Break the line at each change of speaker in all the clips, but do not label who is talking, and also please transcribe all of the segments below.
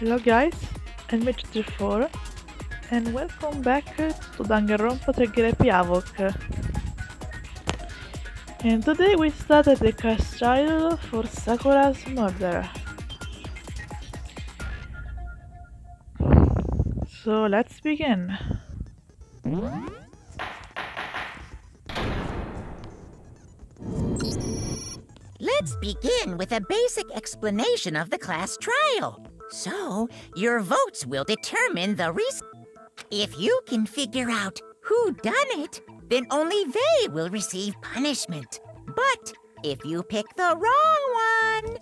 Hello guys, I'm Mitch34 and welcome back to Danganronpa Trigger Happy Havoc. And today we started the cast trial for Sakura's murder. So let's begin.
Let's begin with a basic explanation of the class trial. So, your votes will determine the reason. If you can figure out who done it, then only they will receive punishment. But if you pick the wrong one,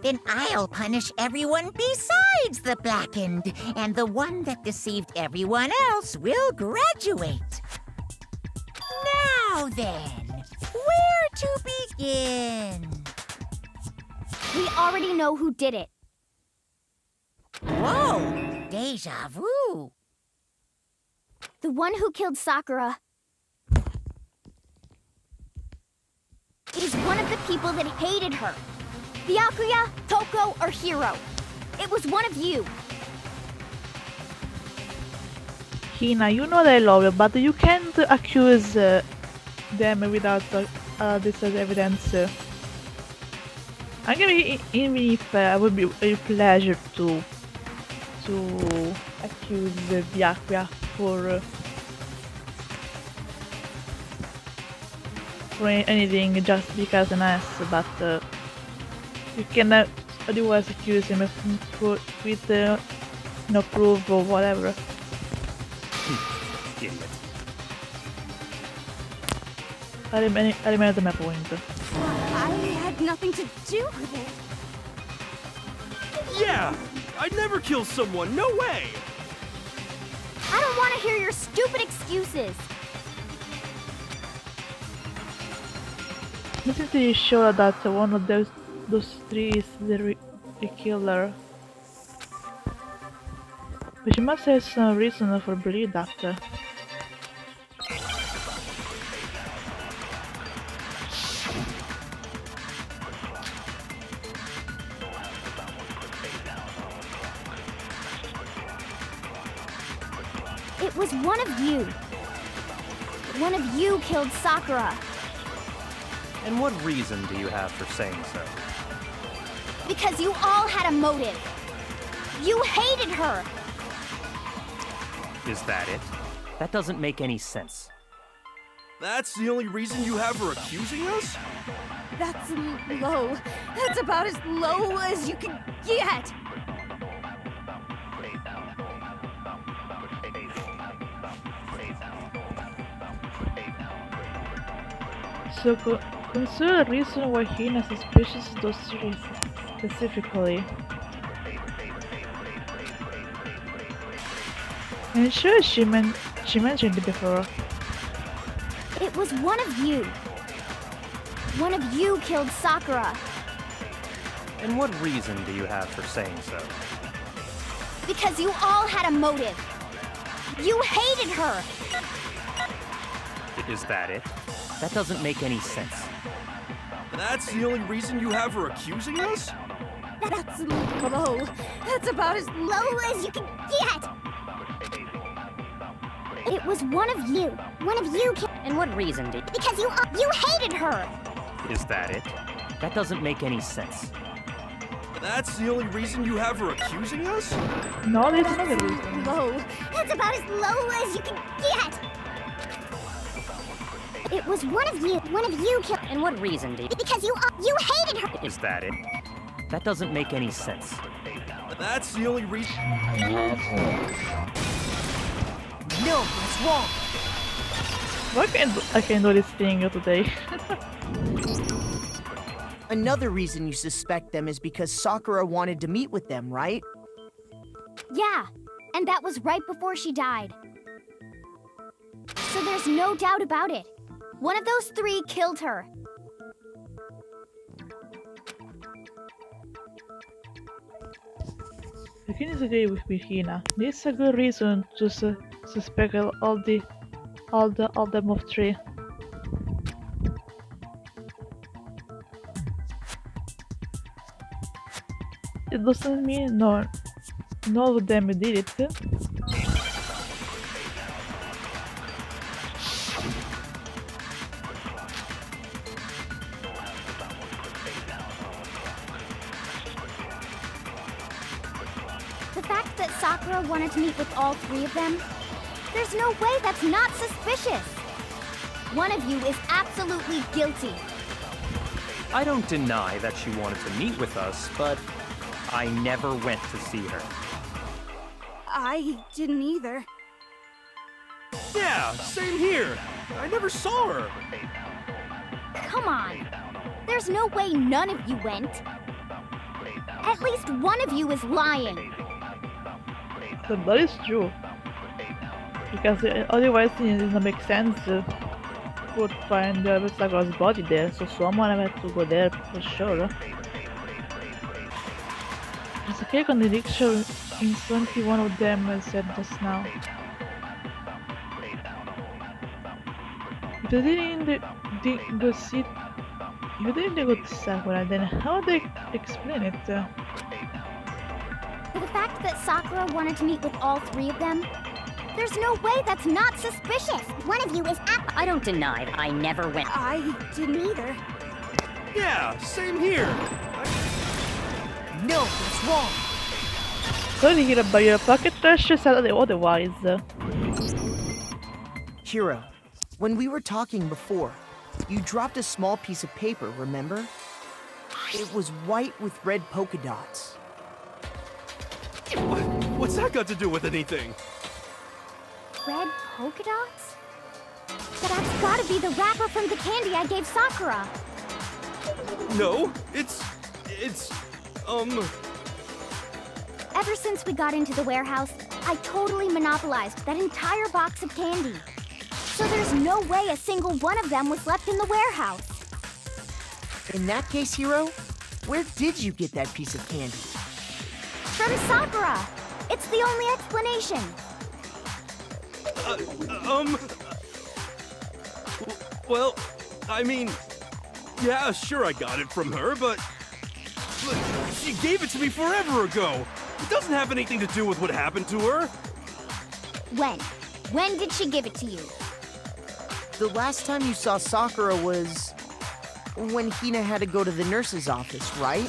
then I'll punish everyone besides the blackened, and the one that deceived everyone else will graduate. Now then, where to begin?
We already know who did it.
Whoa! Deja vu!
The one who killed Sakura is one of the people that hated her. Byakuya, Toko, or Hiro. It was one of you.
Hina, you know that I love you, but you can't accuse them without this as evidence. Even if I would be a pleasure to accuse Byakuya for anything just because an ass, but you cannot otherwise accuse him with no proof or whatever.
Idiot.
I remember my point.
I had nothing to do with it.
Yeah! I'd never kill someone, no way!
I don't want to hear your stupid excuses.
This is really sure that one of those three is the killer. But she must have some reason for believing that.
It was one of you. One of you killed Sakura.
And what reason do you have for saying so?
Because you all had a motive. You hated her.
Is that it? That doesn't make any sense.
That's the only reason you have for accusing us?
That's low. That's about as low as you can get.
So consider the reason why Hina suspicious those three specifically. And sure, she mentioned it before.
It was one of you. One of you killed Sakura.
And what reason do you have for saying so?
Because you all had a motive. You hated her.
Is that it? That doesn't make any sense.
That's the only reason you have for accusing us?
That's low. That's about as low as you can get. It was one of you. One of you killed.
And what reason did...
Because you hated her.
Is that it? That doesn't make any sense.
That's the only reason you have for accusing us?
No, there's another reason.
Low. That's about as low as you can get. It was one of you. One of you killed.
And what reason did...
Because you hated her.
Is that it? That doesn't make any sense.
That's the only reason...
No, what's wrong?
Why I can do this thing today?
Another reason you suspect them is because Sakura wanted to meet with them, right?
Yeah, and that was right before she died. So there's no doubt about it. One of those three killed her.
I can disagree with Hina. This is a good reason to suspect all them of three. It doesn't mean no, none of them did it.
The fact that Sakura wanted to meet with all three of them, there's no way that's not suspicious. One of you is absolutely guilty.
I don't deny that she wanted to meet with us, but I never went to see her.
I didn't either.
Yeah, same here. I never saw her.
Come on. There's no way none of you went. At least one of you is lying.
So that is true. Because otherwise it doesn't make sense to find Sakura's body there, so someone had to go there for sure. There's a clear contradiction in something one of them said just now. If they didn't go see, if they didn't go to Sakura, then how do they explain it?
The fact that Sakura wanted to meet with all three of them, there's no way that's not suspicious. One of you is
I don't deny that I never went.
I didn't either.
Yeah, same here.
No, that's wrong.
Sorry here about your pocket trash said otherwise.
Hiro, when we were talking before, you dropped a small piece of paper, remember? It was white with red polka dots.
What's that got to do with anything?
red polka dots? That's gotta be the wrapper from the candy I gave Sakura.
No, it's,
Ever since we got into the warehouse, I totally monopolized that entire box of candy. So there's no way a single one of them was left in the warehouse.
In that case, Hiro, where did you get that piece of candy?
From Sakura! It's the only explanation.
Well, I mean, yeah, sure I got it from her, but she gave it to me forever ago. It doesn't have anything to do with what happened to her.
When? When did she give it to you?
The last time you saw Sakura was when Hina had to go to the nurse's office, right?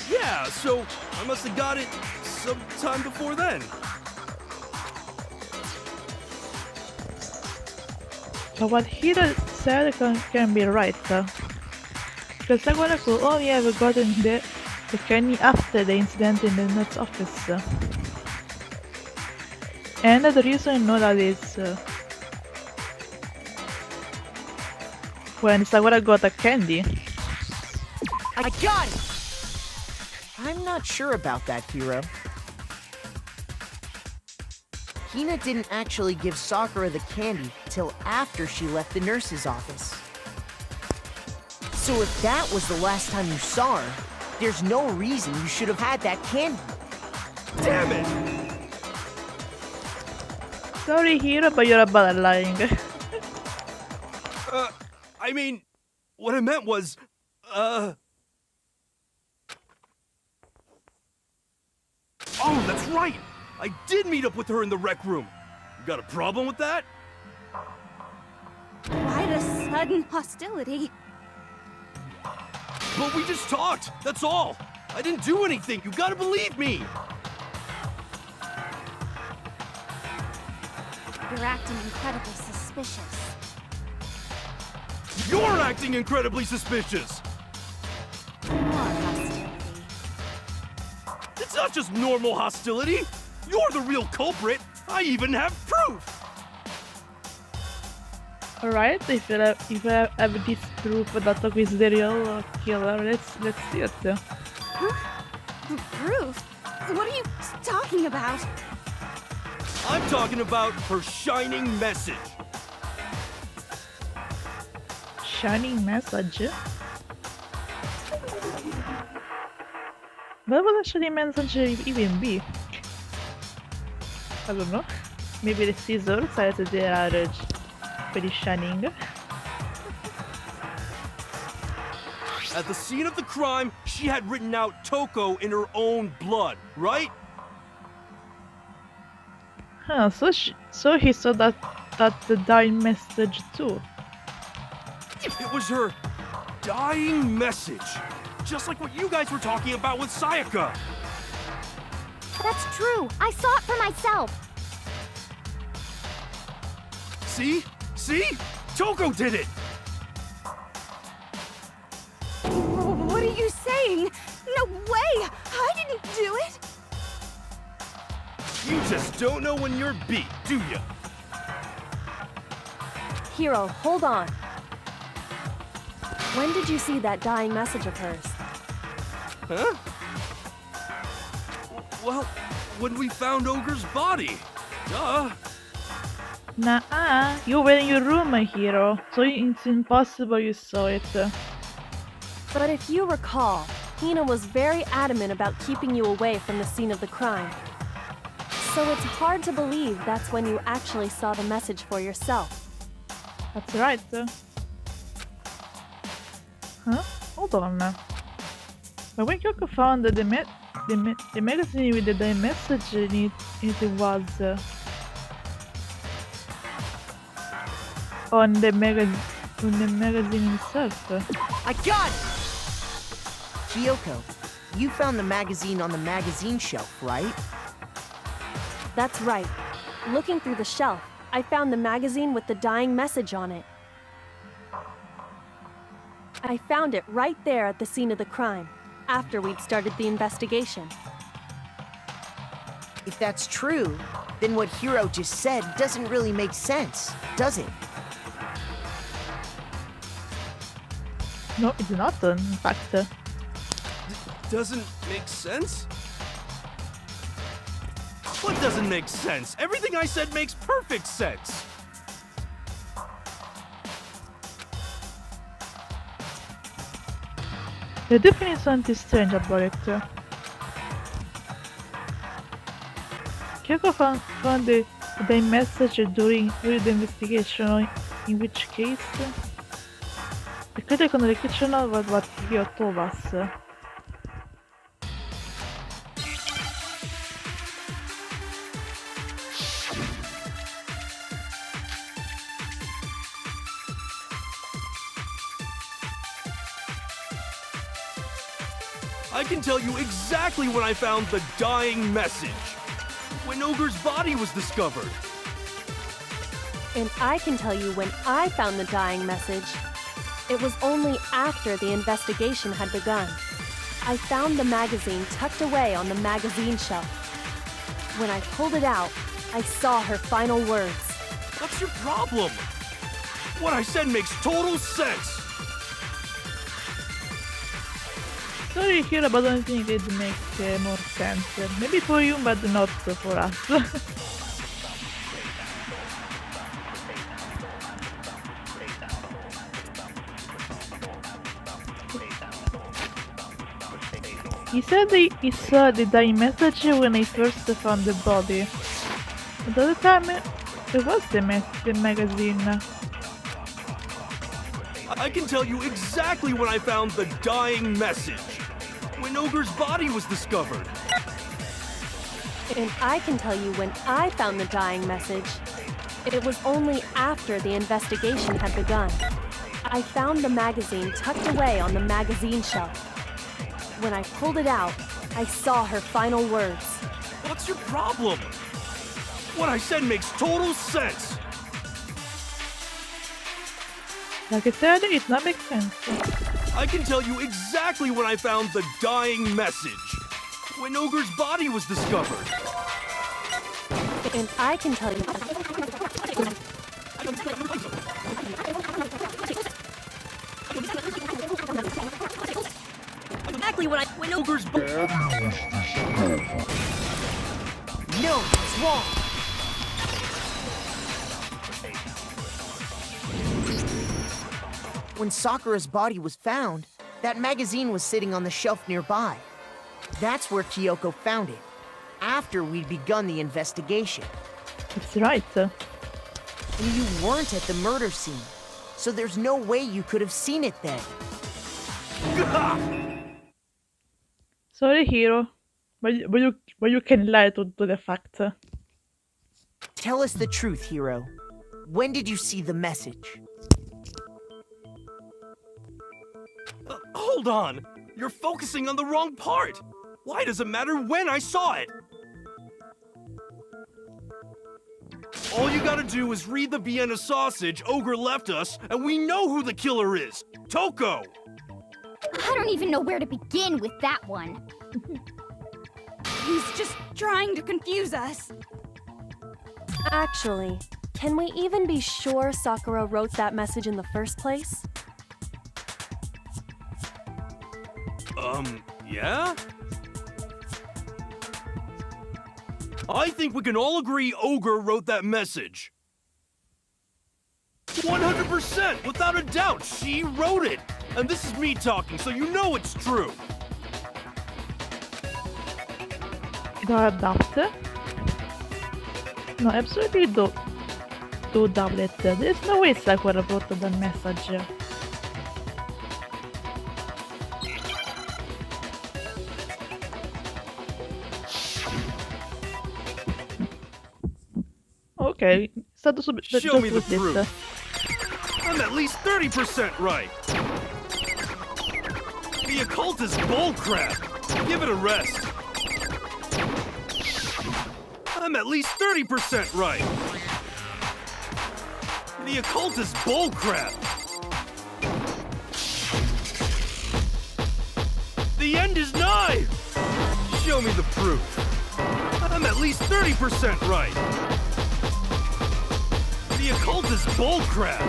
Yeah, so I must have got it sometime before then.
But what he said can be right, because Sakura could only have gotten the candy after the incident in the nurse's office. And the reason I know that is when Sakura got a candy.
I got it! I'm not sure about that, Hiro. Hina didn't actually give Sakura the candy till after she left the nurse's office. So if that was the last time you saw her, there's no reason you should have had that candy.
Damn it!
Sorry, Hiro, but you're bad at lying.
I mean, what I meant was, Oh, that's right! I did meet up with her in the rec room. You got a problem with that?
Why the sudden hostility?
But we just talked, that's all. I didn't do anything, you gotta believe me.
You're acting incredibly suspicious.
You're acting incredibly suspicious.
More hostility.
It's not just normal hostility. You're the real culprit. I even have proof.
Alright, if I have this proof that Toko is the real killer, let's see it.
Proof? What are you talking about?
I'm talking about her shining message.
Shining message? What would a shining message even be? I don't know. Maybe the scissors, as they are very shining.
At the scene of the crime, she had written out Toko in her own blood, right?
Huh, so he saw that the dying message too.
It was her dying message. Just like what you guys were talking about with Sayaka.
That's true. I saw it for myself.
See? See? Toko did it!
What are you saying? No way! I didn't do it!
You just don't know when you're beat, do ya?
Hiro, hold on. When did you see that dying message of hers?
Huh? Well, when we found Ogre's body. Duh.
Nah, you were in your room, my hero, so it's impossible you saw it.
But if you recall, Hina was very adamant about keeping you away from the scene of the crime. So it's hard to believe that's when you actually saw the message for yourself.
That's right. Huh? Hold on. But when Kyoko found the magazine with the message in it was on the magazine itself.
I got it! Kyoko, you found the magazine on the magazine shelf, right?
That's right. Looking through the shelf, I found the magazine with the dying message on it. I found it right there at the scene of the crime, after we'd started the investigation.
If that's true, then what Hiro just said doesn't really make sense, does it?
No, it's not, in fact.
Doesn't make sense? What doesn't make sense? Everything I said makes perfect sense!
There's definitely something strange about it. Kyoko found the message during the investigation, in which case the critical connection was what Hiro told us.
I can tell you exactly when I found the dying message. When Ogre's body was discovered.
And I can tell you when I found the dying message. It was only after the investigation had begun. I found the magazine tucked away on the magazine shelf. When I pulled it out, I saw her final words.
What's your problem? What I said makes total sense.
Sorry, Hiro, but I don't think it makes more sense. Maybe for you, but not for us. He said he saw the dying message when he first found the body. But at the time, it was the magazine.
I can tell you exactly when I found the dying message. When Ogre's body was discovered.
And I can tell you when I found the dying message. It was only after the investigation had begun. I found the magazine tucked away on the magazine shelf. When I pulled it out, I saw her final words.
What's your problem? What I said makes total sense.
Like I said, it not make sense.
I can tell you exactly when I found the dying message. When Ogre's body was discovered.
And I can tell you...
Exactly when
Ogre's body...
No, it's wrong! When Sakura's body was found, that magazine was sitting on the shelf nearby. That's where Kyoko found it, after we'd begun the investigation.
It's right.
And you weren't at the murder scene, so there's no way you could have seen it then.
Sorry, Hiro, but you can lie to the fact.
Tell us the truth, Hiro. When did you see the message?
Hold on! You're focusing on the wrong part! Why does it matter when I saw it? All you gotta do is read the Vienna sausage Ogre left us, and we know who the killer is! Toko!
I don't even know where to begin with that one.
He's just trying to confuse us.
Actually, can we even be sure Sakura wrote that message in the first place?
Yeah? I think we can all agree Ogre wrote that message. 100%, without a doubt, she wrote it. And this is me talking, so you know it's true.
doubt? No, absolutely do doubt it. There's no way Sakura wrote the message. Ok, è stato subito
Show me the proof. I'm at least 30% right. The occult is bullcrap. Give it a rest. I'm at least 30% right. The occult is bullcrap. The end is nigh. Show me the proof. I'm at least 30% right. The occult is bullcrap!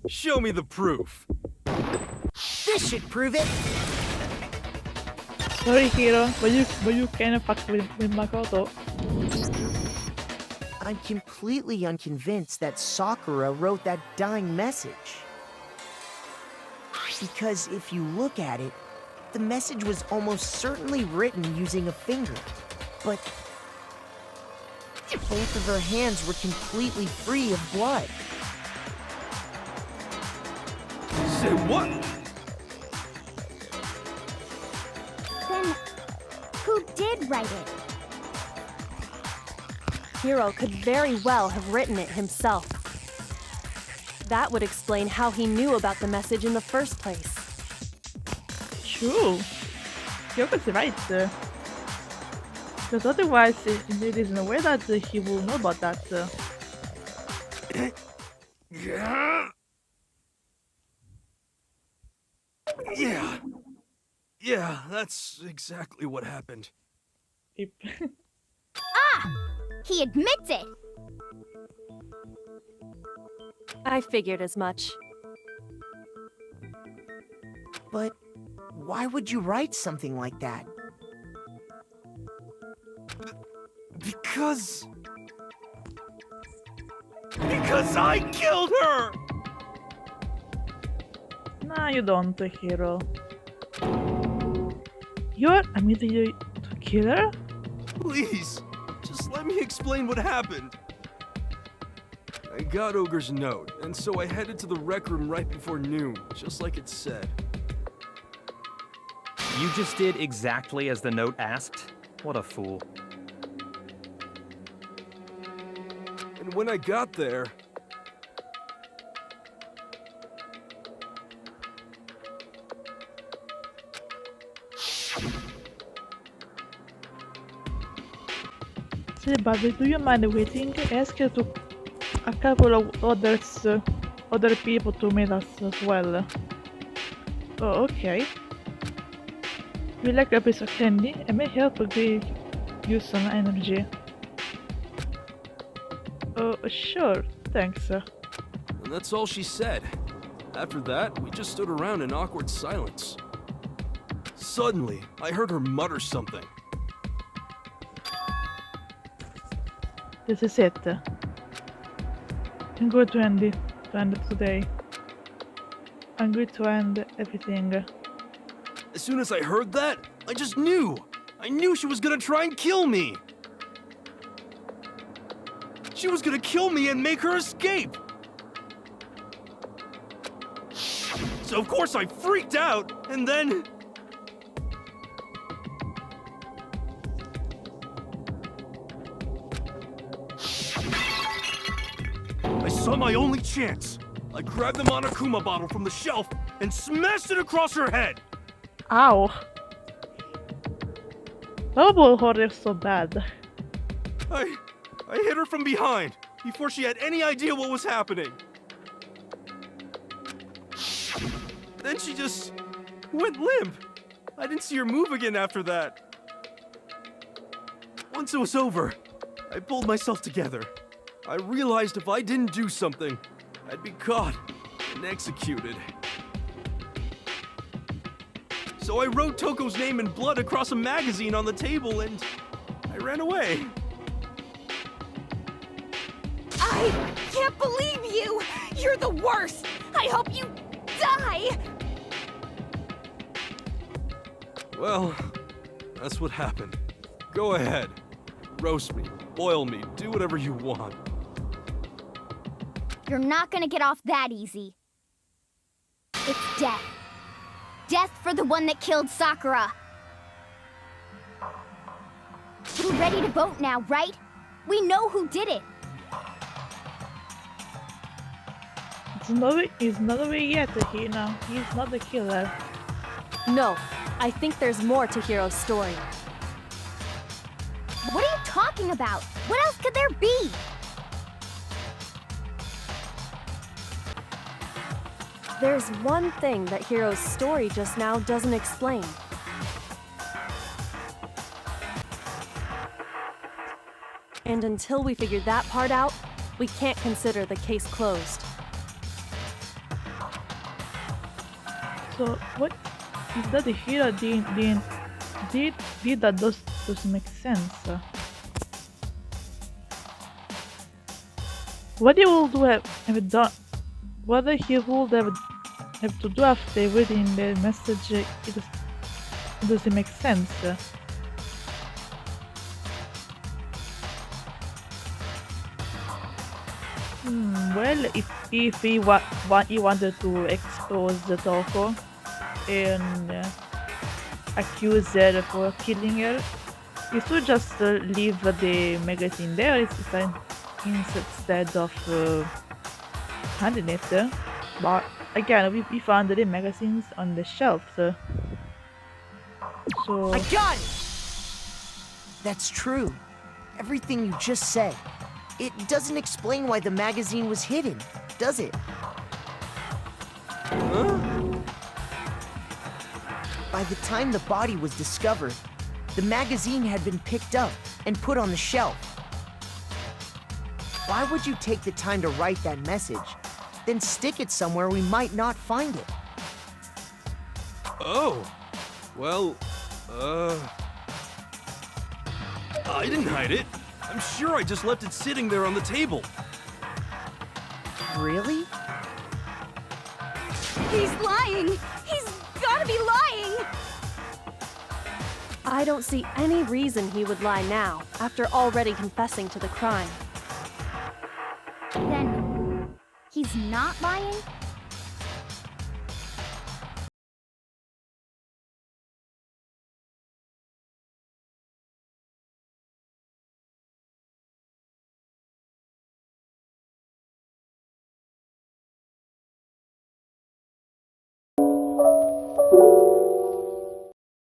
Show me the proof.
This should prove it!
Sorry, Hiro, but you can't fuck with Makoto.
I'm completely unconvinced that Sakura wrote that dying message. Because if you look at it, the message was almost certainly written using a finger. But both of her hands were completely free of blood.
Say what?
Then, who did write it?
Hiro could very well have written it himself. That would explain how he knew about the message in the first place.
True. Kyoko's right. Because otherwise, there is no way that he will know about that.
Yeah, that's exactly what happened.
Ah! He admits it!
I figured as much.
But why would you write something like that?
Because I killed her!
Nah, you don't, Hiro. You're admitting you to kill her?
Please, just let me explain what happened. I got Ogre's note, and so I headed to the rec room right before noon, just like it said.
You just did exactly as the note asked? What a fool.
And when I got there...
Say, Bobby, do you mind waiting? Ask her to a couple of other people to meet us as well. Oh, okay. We like a piece of candy and may help give you some energy. Oh, sure, thanks.
And that's all she said. After that, we just stood around in awkward silence. Suddenly, I heard her mutter something.
This is it. I'm going to end it today. I'm going to end everything.
As soon as I heard that, I just knew! I knew she was gonna try and kill me! She was gonna kill me and make her escape! So of course I freaked out, and then... my only chance. I grabbed the Monokuma bottle from the shelf and smashed it across her head.
Ow. Double horror so bad.
I hit her from behind before she had any idea what was happening. Then she just went limp. I didn't see her move again after that. Once it was over, I pulled myself together. I realized if I didn't do something, I'd be caught and executed. So I wrote Toko's name in blood across a magazine on the table and I ran away.
I can't believe you! You're the worst! I hope you die!
Well, that's what happened. Go ahead. Roast me, boil me, do whatever you want.
You're not gonna get off that easy. It's death. Death for the one that killed Sakura. We're ready to vote now, right? We know who did it.
It's not over yet, Hina. He's not the killer.
No, I think there's more to Hiro's story.
What are you talking about? What else could there be?
There's one thing that Hiro's story just now doesn't explain. And until we figure that part out, we can't consider the case closed.
So what is that the hero did that doesn't make sense. What he would have done, what he would have to do after reading the message, it doesn't make sense. Well, if he wanted to expose the Toko and accuse her for killing her, he should just leave the magazine there instead of handing it. But again, we found the magazines on the shelf, so
I got it! That's true. Everything you just said. It doesn't explain why the magazine was hidden, does it?
Huh?
By the time the body was discovered, the magazine had been picked up and put on the shelf. Why would you take the time to write that message, then stick it somewhere we might not find it?
Oh. Well, I didn't hide it. I'm sure I just left it sitting there on the table.
Really?
He's lying! He's gotta be lying!
I don't see any reason he would lie now, after already confessing to the crime.
Then he's not lying?